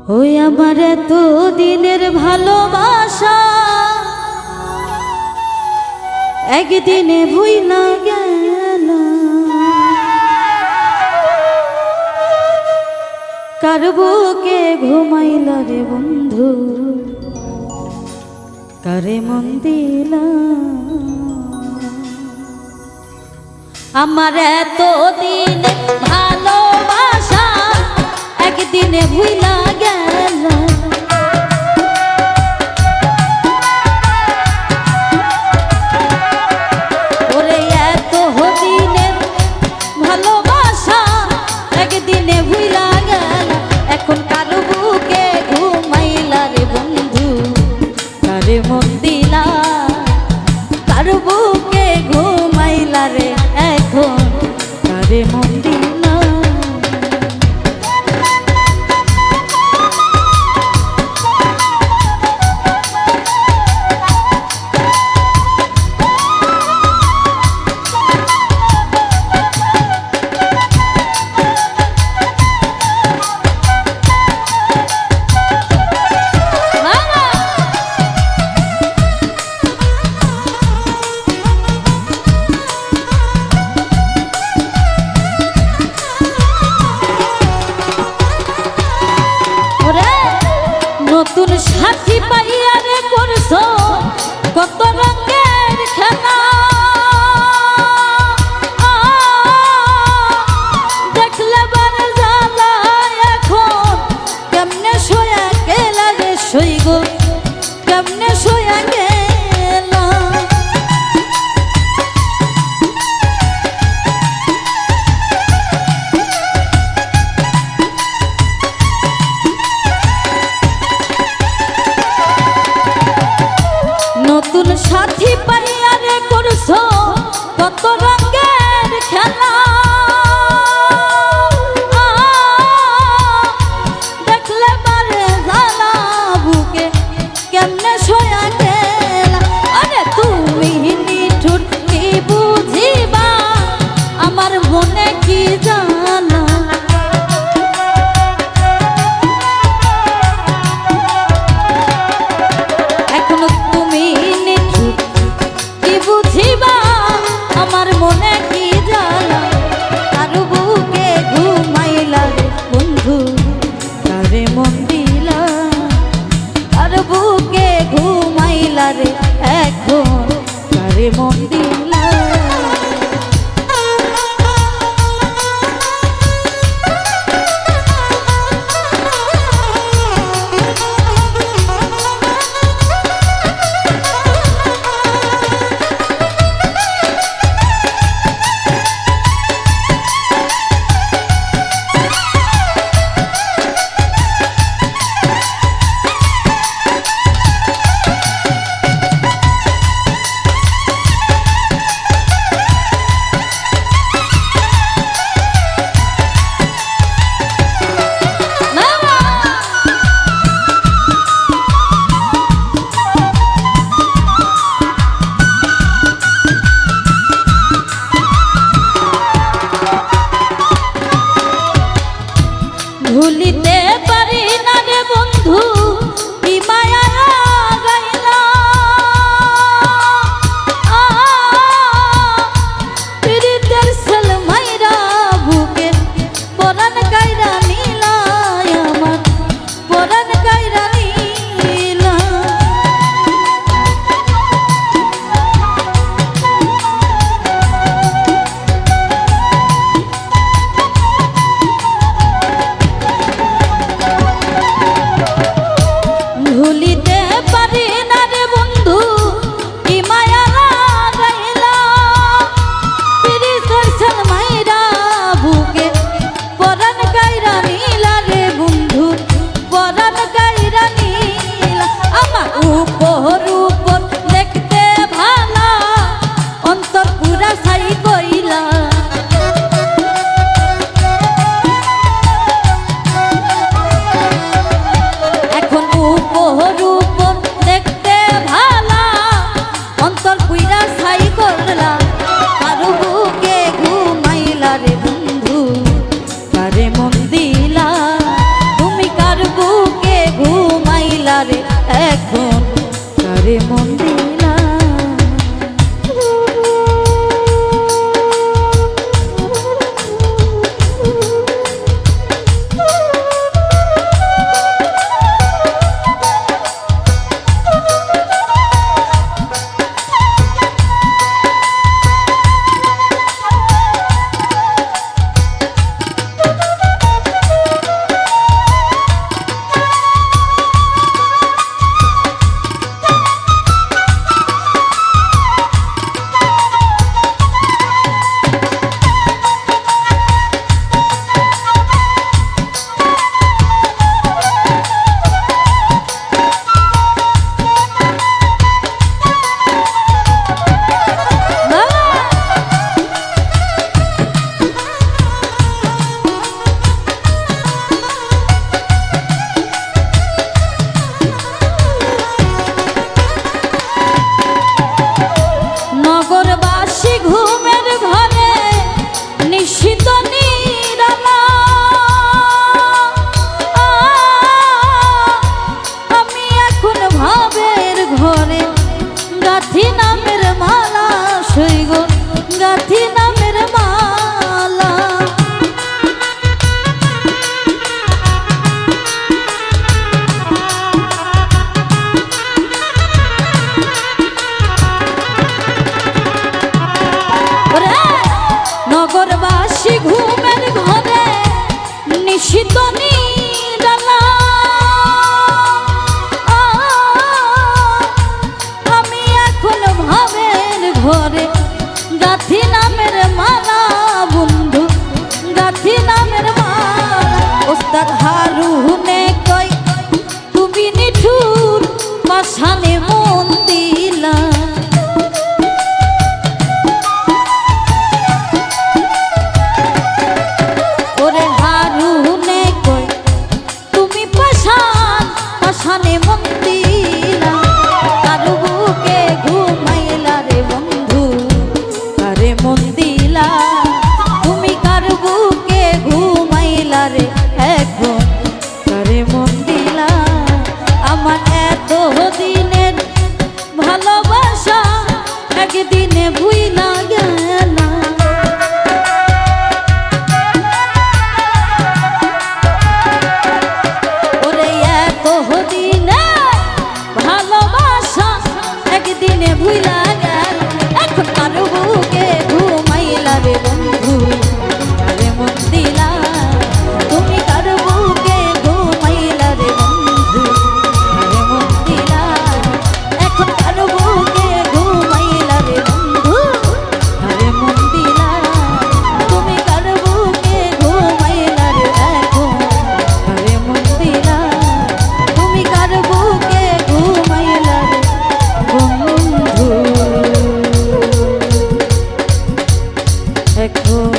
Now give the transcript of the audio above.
ওই আমার এত দিনের ভালোবাসা একদিনে ভুইলা গেল, কার বুকে ঘুমাইলা রে বন্ধু, কারে মন দিলা। আমার এত দিনে ভালোবাসা একদিনে ভুইলা গেল, ওরে এত দিনের ভালোবাসা একদিনে ভুইলা গেল। এখন কার বুকে ঘুমাইলা রে বন্ধু, কারে মন দিলা, কার বুকে ঘুমাইলা রে এখন, কারে মন দিলা। নতুন সাথী পাইয়া রে করছো কত রঙের খেলা, দেখলে বার জ্বালা এখন কেমনে শোয়া গেলা রে সইগ, কেমনে শোয়া গেলা। নতুন সাথী পাইয়া রে করছো কত রঙের খেলা, দেখলে বারে জ্বালা বুকে কেমনে শোয়া গেলা। আরে তুমি নিঠুর কি বুঝিবা আমার মনে কি জানা, এখনো তুমি নিঠুর কি বুঝিবা আমার মনে কি জ্বালা। কার বুকে ঘুমাইলা রে বন্ধু, কারে মন দিলা, কার বুকে ঘুমাইলা রে এখন, কারে মন দিলা। আস্থানে মন দিলা কার বুকে ঘুমাইলা রে বন্ধু কারে মন দিলা তুমি কার বুকে ঘুমাইলা রে এখন কারে মন দিলা আমার এত দিনের ভালোবাসা একদিনে ভুইলা গেলা ওরে এত দিনের ভালোবাসা একদিনে ভুইলা গেল এখন কার বুকে ঘুমাইলা রে বন্ধু কারে মন দিলা তুমি কার বুকে ঘুমাইলা রে বন্ধু কারে মন দিলা এখন কার বুকে ঘুমাইলা রে বন্ধু কারে মন দিলা তুমি কার বুকে ঘুমাইলা রে এখন কারে মন দিলা তুমি কার বুকে ঘুমাইলা রে বন্ধু এখন